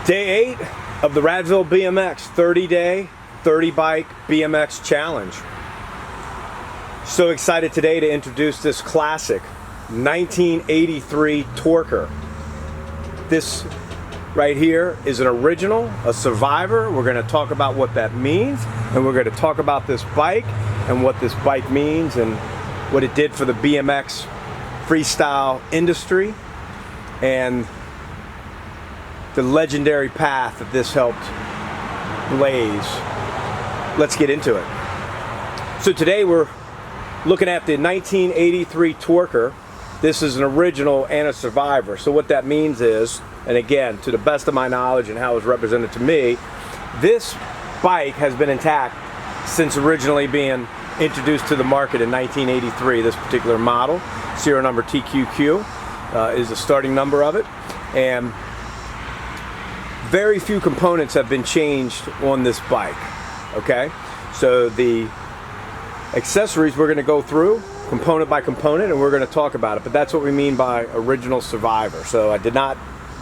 Day 8 of the Radville BMX 30-day, 30-bike BMX challenge. So excited today to introduce this classic 1983 Torker. This right here is an original, a survivor. We're going to talk about what that means, and we're going to talk about this bike and what this bike means and what it did for the BMX freestyle industry and the legendary path that this helped blaze. Let's get into it. So today we're looking at the 1983 Torker. This is an original and a survivor. So what that means is, and again, to the best of my knowledge and how it was represented to me, this bike has been intact since originally being introduced to the market in 1983. This particular model, serial number TQQ, is the starting number of it. And very few components have been changed on this bike, okay? So the accessories we're going to go through component by component and we're going to talk about it, but that's what we mean by original survivor. So I did not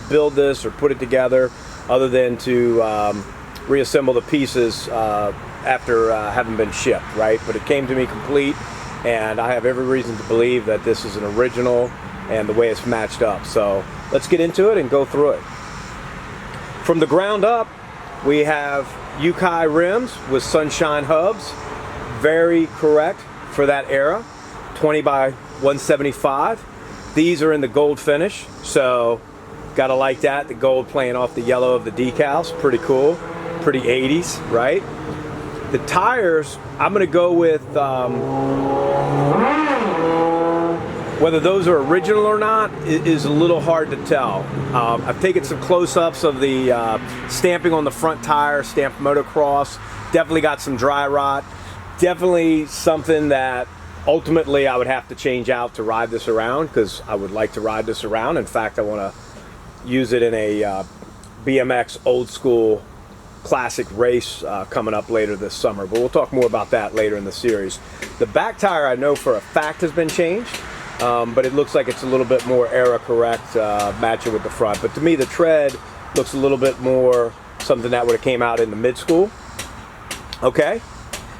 build this or put it together other than to reassemble the pieces after having been shipped, right? But it came to me complete, and I have every reason to believe that this is an original and the way it's matched up. So let's get into it and go through it. From the ground up, we have Yukai rims with sunshine hubs. Very correct for that era. 20 by 175. These are in the gold finish, so gotta like that. The gold playing off the yellow of the decals. Pretty cool. Pretty 80s, right? The tires, I'm gonna go with whether those are original or not is a little hard to tell. I've taken some close-ups of the stamping on the front tire, stamped motocross. Definitely got some dry rot. Definitely something that ultimately I would have to change out to ride this around, because I would like to ride this around. In fact, I want to use it in a BMX old school classic race coming up later this summer. But we'll talk more about that later in the series. The back tire I know for a fact has been changed. But it looks like it's a little bit more era correct, matching with the front. But to me, the tread looks a little bit more something that would have came out in the mid-school. Okay,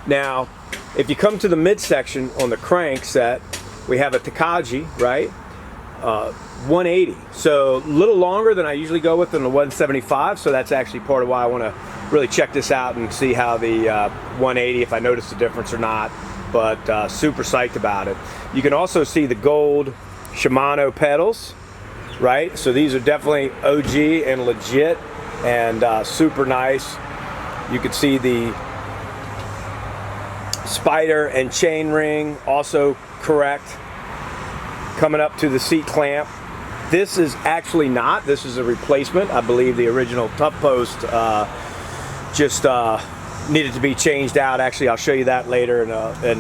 now if you come to the midsection on the crank set, we have a Takagi, right? 180, so a little longer than I usually go with than the 175. So that's actually part of why I want to really check this out and see how the 180, if I notice the difference or not. But super psyched about it. You can also see the gold Shimano pedals, right? So these are definitely OG and legit and super nice. You can see the spider and chain ring, also correct. Coming up to the seat clamp. This is actually not, this is a replacement. I believe the original Tough Post just needed to be changed out. Actually, I'll show you that later in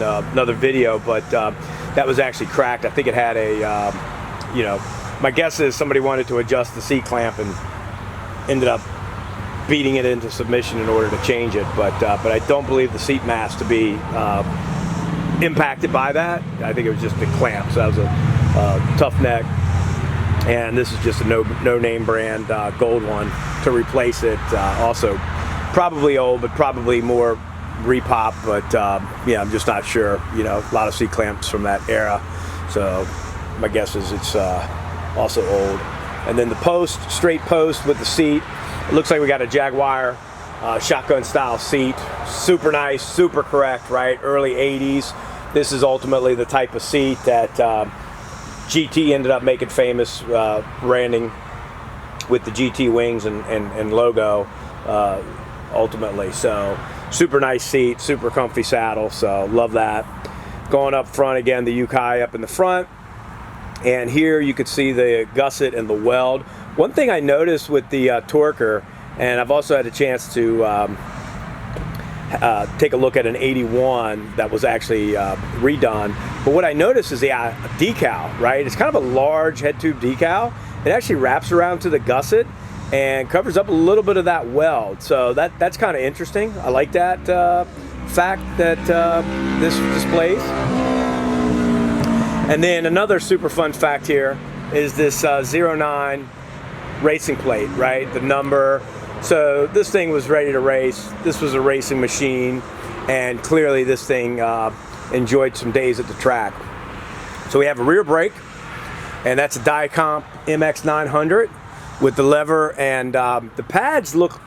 another video, but that was actually cracked. I think it had a, you know, my guess is somebody wanted to adjust the seat clamp and ended up beating it into submission in order to change it, but I don't believe the seat mast to be impacted by that. I think it was just the clamp, so that was a tough neck, and this is just a no-name brand gold one to replace it. Also probably old, but probably more repop, but yeah, I'm just not sure. You know, a lot of seat clamps from that era, so my guess is it's also old. And then the post, straight post with the seat. It looks like we got a Jaguar shotgun style seat. Super nice, super correct, right? Early 80s. This is ultimately the type of seat that GT ended up making famous, branding with the GT wings and logo. Ultimately, so super nice seat, super comfy saddle, so love that. Going up front again, the Yukai up in the front, and here you could see the gusset and the weld. One thing I noticed with the Torker, and I've also had a chance to take a look at an 81 that was actually redone, but what I noticed is the decal, right? It's kind of a large head tube decal. It actually wraps around to the gusset and covers up a little bit of that weld, so that's kind of interesting. I like that fact that this displays. And then another super fun fact here is this zeronine racing plate, right? The number. So this thing was ready to race. This was a racing machine, and clearly this thing enjoyed some days at the track. So we have a rear brake, and that's a Diacomp MX 900 with the lever, and the pads look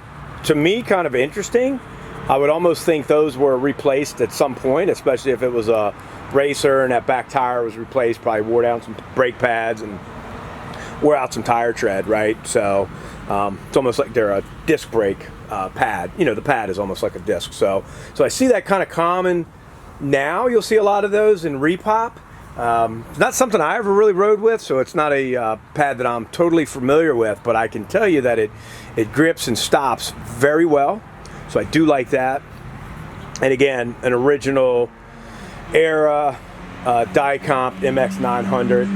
to me kind of interesting. I would almost think those were replaced at some point, especially if it was a racer and that back tire was replaced, probably wore down some brake pads and wore out some tire tread, right? So it's almost like they're a disc brake pad. You know, the pad is almost like a disc. So I see that kind of common now. You'll see a lot of those in repop. It's not something I ever really rode with, so it's not a pad that I'm totally familiar with, but I can tell you that it grips and stops very well. So I do like that. And again, an original era Diacomp MX 900.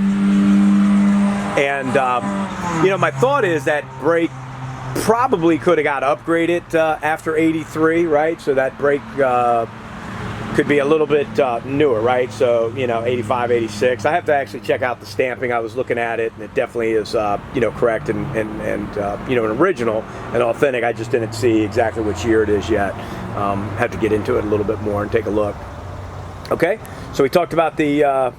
And you know, my thought is that brake probably could have got upgraded after 83, right? So that brake could be a little bit newer, right? So, you know, 85, 86. I have to actually check out the stamping. I was looking at it, and it definitely is, you know, correct and you know, an original and authentic. I just didn't see exactly which year it is yet. Have to get into it a little bit more and take a look. Okay, so we talked about the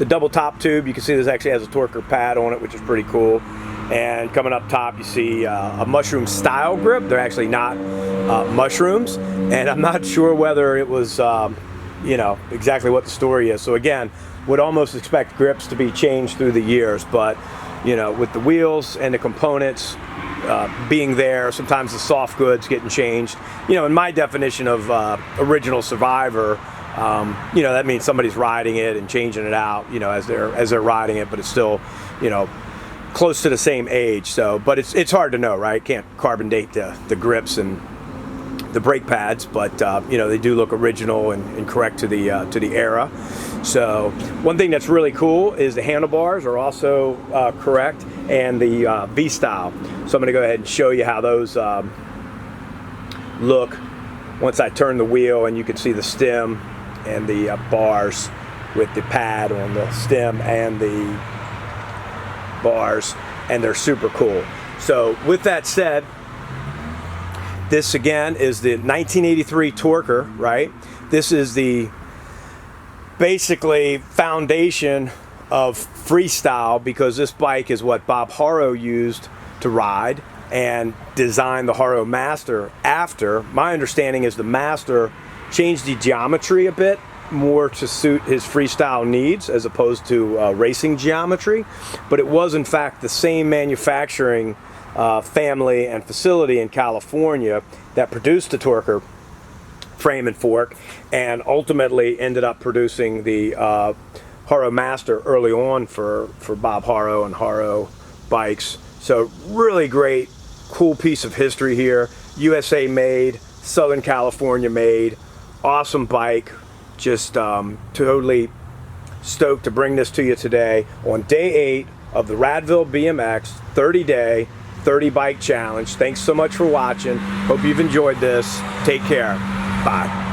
double top tube. You can see this actually has a Torker pad on it, which is pretty cool. And coming up top, you see a mushroom style grip. They're actually not mushrooms, and I'm not sure whether it was, you know, exactly what the story is. So again, would almost expect grips to be changed through the years, but you know, with the wheels and the components being there, sometimes the soft goods getting changed. You know, in my definition of original Survivor, you know, that means somebody's riding it and changing it out, you know, as they're riding it, but it's still, you know, close to the same age. So, but it's hard to know, right? Can't carbon date the grips and the brake pads, but you know, they do look original and correct to the era. So one thing that's really cool is the handlebars are also correct, and the V style. So I'm going to go ahead and show you how those look once I turn the wheel, and you can see the stem and the bars with the pad on the stem and the bars, and they're super cool. So with that said, this again is the 1983 Torker, right? This is the basically foundation of freestyle, because this bike is what Bob Haro used to ride and designed the Haro Master after. My understanding is the Master changed the geometry a bit more to suit his freestyle needs as opposed to racing geometry, but it was in fact the same manufacturing family and facility in California that produced the Torker frame and fork, and ultimately ended up producing the Haro Master early on for Bob Haro and Haro bikes. So really great, cool piece of history here. USA made, Southern California made, awesome bike. Just totally stoked to bring this to you today on day 8 of the Radville BMX 30-day 30 bike challenge. Thanks so much for watching. Hope you've enjoyed this. Take care. Bye.